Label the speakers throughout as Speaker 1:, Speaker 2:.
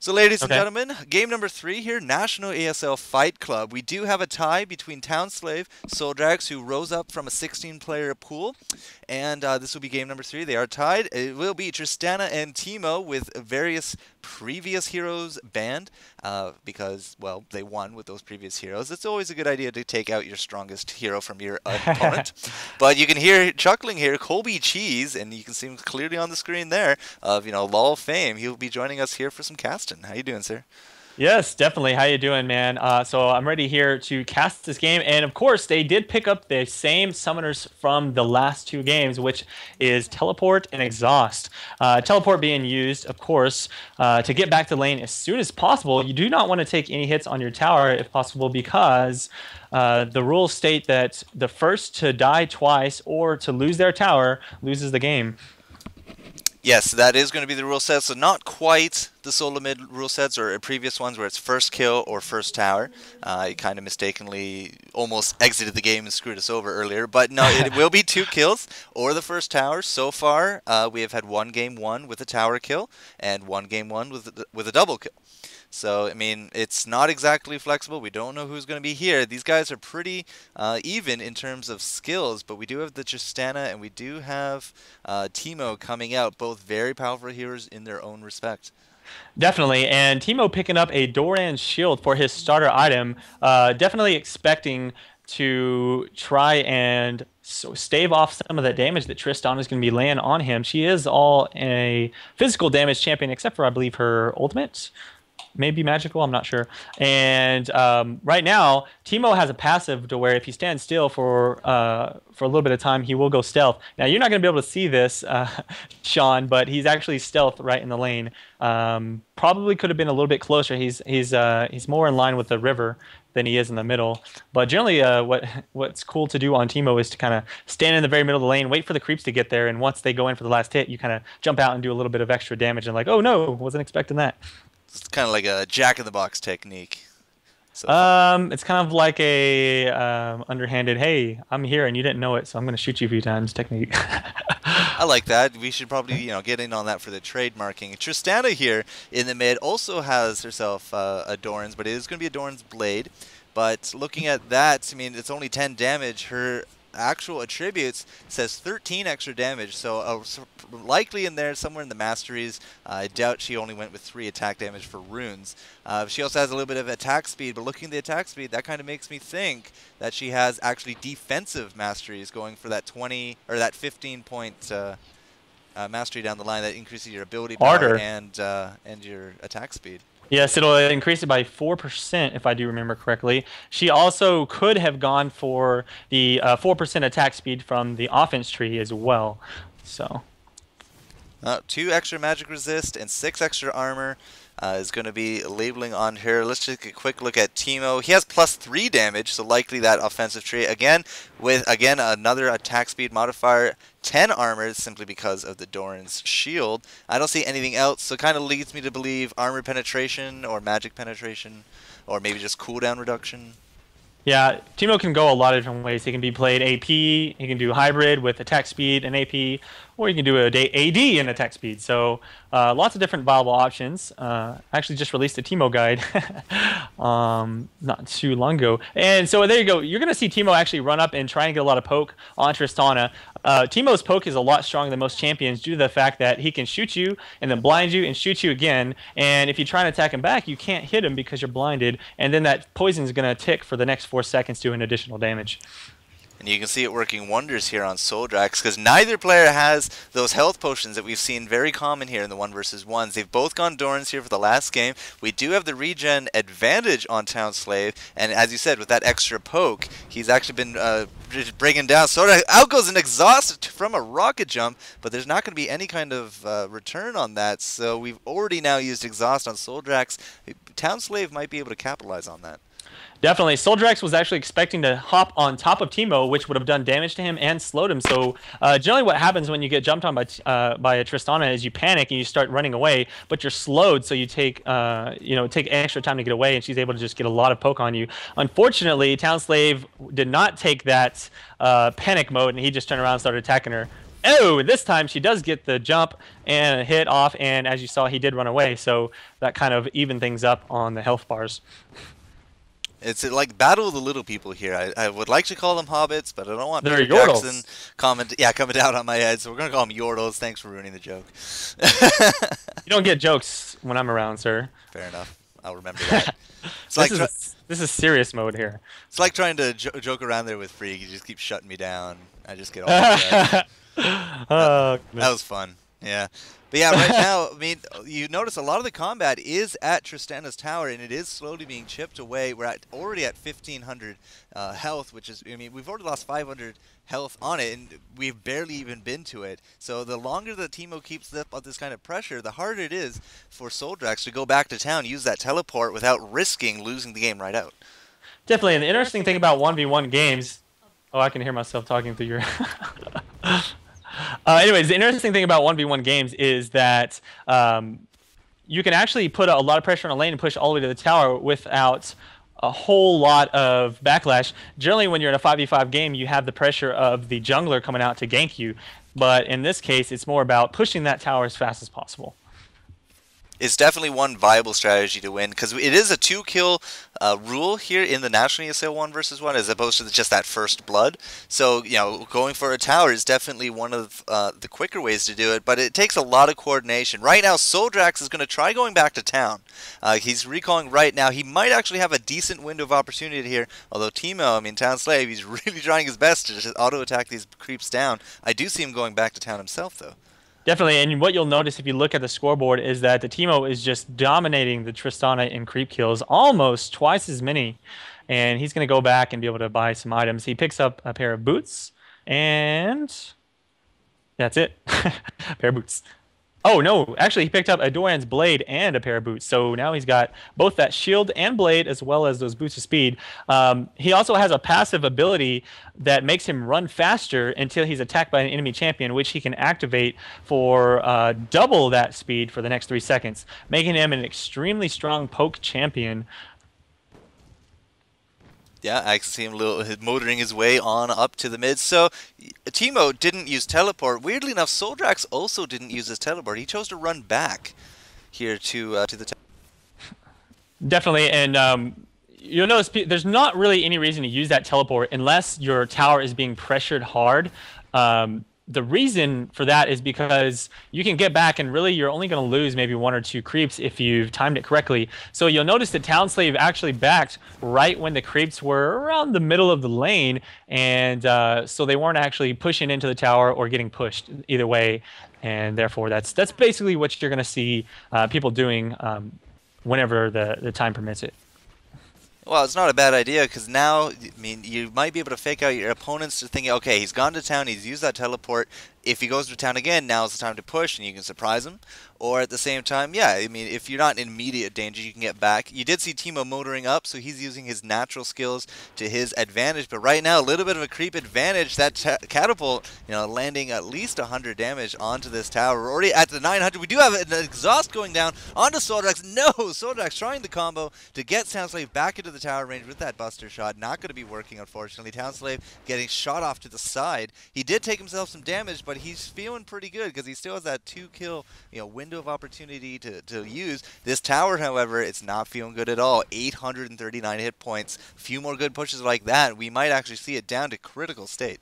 Speaker 1: So, ladies and
Speaker 2: Okay.
Speaker 1: gentlemen, game number 3 here, National ESL Fight Club. We do have a tie between Townslave, Souldrax, who rose up from a 16-player pool, and this will be game number 3. They are tied. It will be Tristana and Timo with various previous heroes banned because, well, they won with those previous heroes. It's always a good idea to take out your strongest hero from your opponent. But you can hear chuckling here, Colby Cheeze, and you can see him clearly on the screen there of, LoL fame. He'll be joining us here for some casting. How you doing, sir?
Speaker 2: Yes, definitely. How you doing, man? So I'm ready here to cast this game, and of course, they did pick up the same summoners from the last 2 games, which is Teleport and Exhaust. Teleport being used, of course, to get back to lane as soon as possible. You do not want to take any hits on your tower, if possible, because the rules state that the first to die twice or to lose their tower loses the game.
Speaker 1: Yes, that is going to be the rule set. So not quite the solo mid rule sets or previous ones where it's first kill or first tower. You kind of mistakenly almost exited the game and screwed us over earlier. But no, it will be 2 kills or the first tower. So far, we have had 1 game 1 with a tower kill and 1 game 1 with a double kill. So, I mean, it's not exactly flexible. We don't know who's going to be here. These guys are pretty even in terms of skills, but we do have the Tristana and we do have Timo coming out, both very powerful heroes in their own respect.
Speaker 2: Definitely, and Timo picking up a Doran's shield for his starter item, definitely expecting to try and stave off some of the damage that Tristana is going to be laying on him. She is all a physical damage champion, except for, I believe, her ultimate. Maybe magical, I'm not sure. And right now, Timo has a passive to where if he stands still for a little bit of time, he will go stealth. Now, you're not going to be able to see this, Sean, but he's actually stealth right in the lane. Probably could have been a little bit closer. He's more in line with the river than he is in the middle. But generally, what's cool to do on Timo is to kind of stand in the very middle of the lane, wait for the creeps to get there, and once they go in for the last hit, you kind of jump out and do a little bit of extra damage and like, oh no, wasn't expecting that.
Speaker 1: It's kind of like a jack-in-the-box technique. So
Speaker 2: It's kind of like a underhanded, hey, I'm here and you didn't know it, so I'm going to shoot you a few times technique.
Speaker 1: I like that. We should probably, get in on that for the trademarking. Tristana here in the mid also has herself a Doran's, but it is going to be a Doran's Blade. But looking at that, I mean, it's only 10 damage. Her actual attributes says 13 extra damage, so likely in there somewhere in the masteries. I doubt she only went with 3 attack damage for runes. She also has a little bit of attack speed, but looking at the attack speed, that kind of makes me think that she has actually defensive masteries going for that 20 or that 15 point mastery down the line that increases your ability power and your attack speed.
Speaker 2: Yes, it'll increase it by 4% if I do remember correctly. She also could have gone for the 4% attack speed from the offense tree as well. So
Speaker 1: 2 extra magic resist and 6 extra armor is going to be labeling on her. Let's just take a quick look at Timo. He has +3 damage, so likely that offensive tree. Again, with another attack speed modifier, 10 armor simply because of the Doran's shield. I don't see anything else, so it kind of leads me to believe armor penetration or magic penetration or maybe just cooldown reduction.
Speaker 2: yeah, Timo can go a lot of different ways. He can be played AP, he can do hybrid with attack speed and AP, or you can do a AD and attack speed. So lots of different viable options. I actually just released a Timo guide not too long ago. And so there you go. You're going to see Timo actually run up and try and get a lot of poke on Tristana. Timo's poke is a lot stronger than most champions due to the fact that he can shoot you and then blind you and shoot you again. And if you try and attack him back, you can't hit him because you're blinded. And then that poison is going to tick for the next 4 seconds doing additional damage.
Speaker 1: And you can see it working wonders here on Souldrax because neither player has those health potions that we've seen very common here in the 1 versus 1s. They've both gone Dorans here for the last game. We do have the regen advantage on Townslave, and as you said, with that extra poke, he's actually been bringing down Souldrax. Out goes an exhaust from a rocket jump, but there's not going to be any kind of return on that, so we've already now used exhaust on Souldrax. Townslave might be able to capitalize on that.
Speaker 2: Definitely. Souldrax was actually expecting to hop on top of Timo, which would have done damage to him and slowed him. So generally what happens when you get jumped on by a Tristana is you panic and you start running away, but you're slowed, so you take take extra time to get away, and she's able to just get a lot of poke on you. Unfortunately, Townslave did not take that panic mode, and he just turned around and started attacking her. Oh, this time she does get the jump and a hit off, and as you saw, he did run away, so that kind of evened things up on the health bars.
Speaker 1: It's like battle of the little people here. I would like to call them hobbits, but I don't want
Speaker 2: They're
Speaker 1: Peter Jackson coming down on my head, so we're going to call them yordles. Thanks for ruining the joke.
Speaker 2: You don't get jokes when I'm around, sir.
Speaker 1: Fair enough. I'll remember that. It's
Speaker 2: this is serious mode here.
Speaker 1: It's like trying to joke around there with Freak. You just keep shutting me down. I just get all upset. That was fun. Yeah. But yeah, right now, I mean, you notice a lot of the combat is at Tristana's tower, and it is slowly being chipped away. We're already at 1,500 health, which is, I mean, we've already lost 500 health on it, and we've barely even been to it. So the longer the Teemo keeps up this kind of pressure, the harder it is for Souldrax to go back to town, use that teleport without risking losing the game right out.
Speaker 2: Definitely, and the interesting thing about 1v1 games... Oh, I can hear myself talking through your... Anyways, the interesting thing about 1v1 games is that you can actually put a lot of pressure on a lane and push all the way to the tower without a whole lot of backlash. Generally, when you're in a 5v5 game, you have the pressure of the jungler coming out to gank you. But in this case, it's more about pushing that tower as fast as possible.
Speaker 1: It's definitely one viable strategy to win, because it is a 2-kill rule here in the National ESL 1 versus 1, as opposed to just that first blood. So, you know, going for a tower is definitely one of the quicker ways to do it, but it takes a lot of coordination. Right now, Souldrax is going to try going back to town. He's recalling right now. He might actually have a decent window of opportunity here, although Teemo, I mean, Townslave, he's really trying his best to just auto-attack these creeps down. I do see him going back to town himself, though.
Speaker 2: Definitely, and what you'll notice if you look at the scoreboard is that the Teemo is just dominating the Tristana in creep kills, almost twice as many. And he's going to go back and be able to buy some items. He picks up a pair of boots, and that's it. A pair of boots. Oh, no, actually, he picked up a Doran's blade and a pair of boots. So now he's got both that shield and blade as well as those boots of speed. He also has a passive ability that makes him run faster until he's attacked by an enemy champion, which he can activate for double that speed for the next 3 seconds, making him an extremely strong poke champion.
Speaker 1: Yeah, I can see him motoring his way on up to the mid. So, Teemo didn't use teleport. Weirdly enough, Souldrax also didn't use his teleport. He chose to run back here to the tower.
Speaker 2: Definitely, and you'll notice there's not really any reason to use that teleport unless your tower is being pressured hard. The reason for that is because you can get back and really you're only going to lose maybe 1 or 2 creeps if you've timed it correctly. So you'll notice that Townslave actually backed right when the creeps were around the middle of the lane, and so they weren't actually pushing into the tower or getting pushed either way, and therefore that's basically what you're going to see people doing whenever the time permits it.
Speaker 1: Well, it's not a bad idea, because now, I mean, you might be able to fake out your opponents to thinking, okay, he's gone to town, he's used that teleport. If he goes to town again, now's the time to push, and you can surprise him. Or at the same time, yeah, I mean, if you're not in immediate danger, you can get back. You did see Teemo motoring up, so he's using his natural skills to his advantage. But right now, a little bit of a creep advantage. That catapult, you know, landing at least 100 damage onto this tower. We're already at the 900. We do have an exhaust going down onto Souldrax. No, Souldrax trying the combo to get Townslave back into the tower range with that buster shot. Not going to be working, unfortunately. Townslave getting shot off to the side. He did take himself some damage, but he's feeling pretty good because he still has that 2-kill, you know, window of opportunity to use. This tower, however, it's not feeling good at all. 839 hit points. A few more good pushes like that, we might actually see it down to critical state.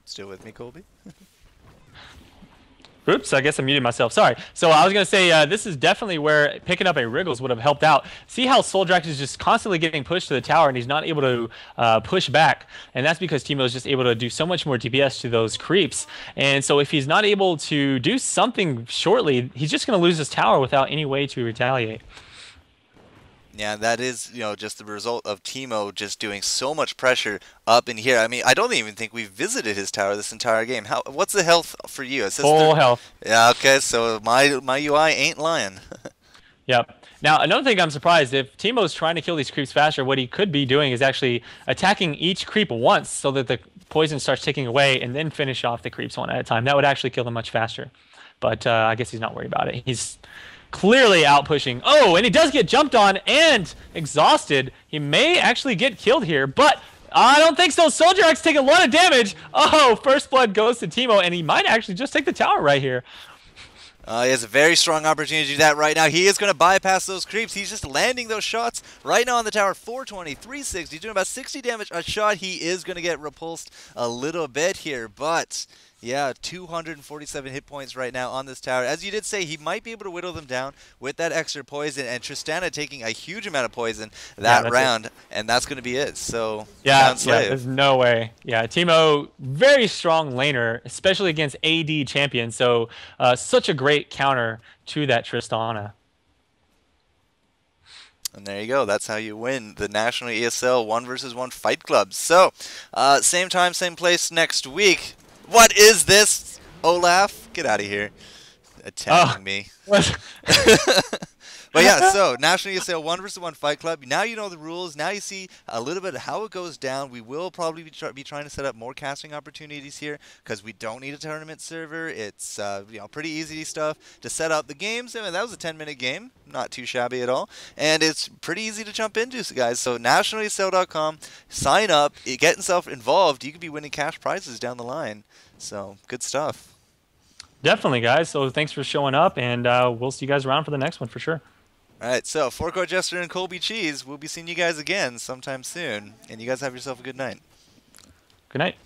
Speaker 1: Still with me, Colby?
Speaker 2: Oops, I guess I muted myself. Sorry. So I was going to say this is definitely where picking up a Wriggles would have helped out. See how Souldrax is just constantly getting pushed to the tower and he's not able to push back. And that's because Teemo is just able to do so much more DPS to those creeps. And so if he's not able to do something shortly, he's just going to lose his tower without any way to retaliate.
Speaker 1: Yeah, that is, you know, just the result of Teemo just doing so much pressure up in here. I mean, I don't even think we've visited his tower this entire game. What's the health for you? It says
Speaker 2: full health.
Speaker 1: Yeah, okay, so my UI ain't lying.
Speaker 2: Yep. Now, another thing I'm surprised, if Teemo's trying to kill these creeps faster, what he could be doing is actually attacking each creep once so that the poison starts ticking away and then finish off the creeps one at a time. That would actually kill them much faster. But I guess he's not worried about it. clearly out pushing. Oh, and he does get jumped on and exhausted. He may actually get killed here, but I don't think so. Souldrax taking a lot of damage. Oh, first blood goes to Teemo, and he might actually just take the tower right here.
Speaker 1: He has a very strong opportunity to do that right now. He is going to bypass those creeps. He's just landing those shots right now on the tower. 420, 360. He's doing about 60 damage a shot. He is going to get repulsed a little bit here, but yeah, 247 hit points right now on this tower. As you did say, he might be able to whittle them down with that extra poison, and Tristana taking a huge amount of poison that round, and that's going to be it. So,
Speaker 2: yeah, there's no way. Yeah, Teemo, very strong laner, especially against AD champions, so such a great counter to that Tristana.
Speaker 1: And there you go. That's how you win the National ESL 1 vs 1 Fight Club. So, same time, same place next week. What is this, Olaf? Get out of here. Attacking me. But yeah, so National ESL 1 vs 1 Fight Club. Now you know the rules. Now you see a little bit of how it goes down. We will probably be trying to set up more casting opportunities here because we don't need a tournament server. It's pretty easy stuff to set up the games. I mean, that was a 10-minute game, not too shabby at all, and it's pretty easy to jump into, guys. So nationalesl.com, sign up, get yourself involved. You could be winning cash prizes down the line. So good stuff.
Speaker 2: Definitely, guys. So thanks for showing up, and we'll see you guys around for the next one for sure.
Speaker 1: All right, so FourCourtJester and Colby Cheeze, we'll be seeing you guys again sometime soon. And you guys have yourself a good night.
Speaker 2: Good night.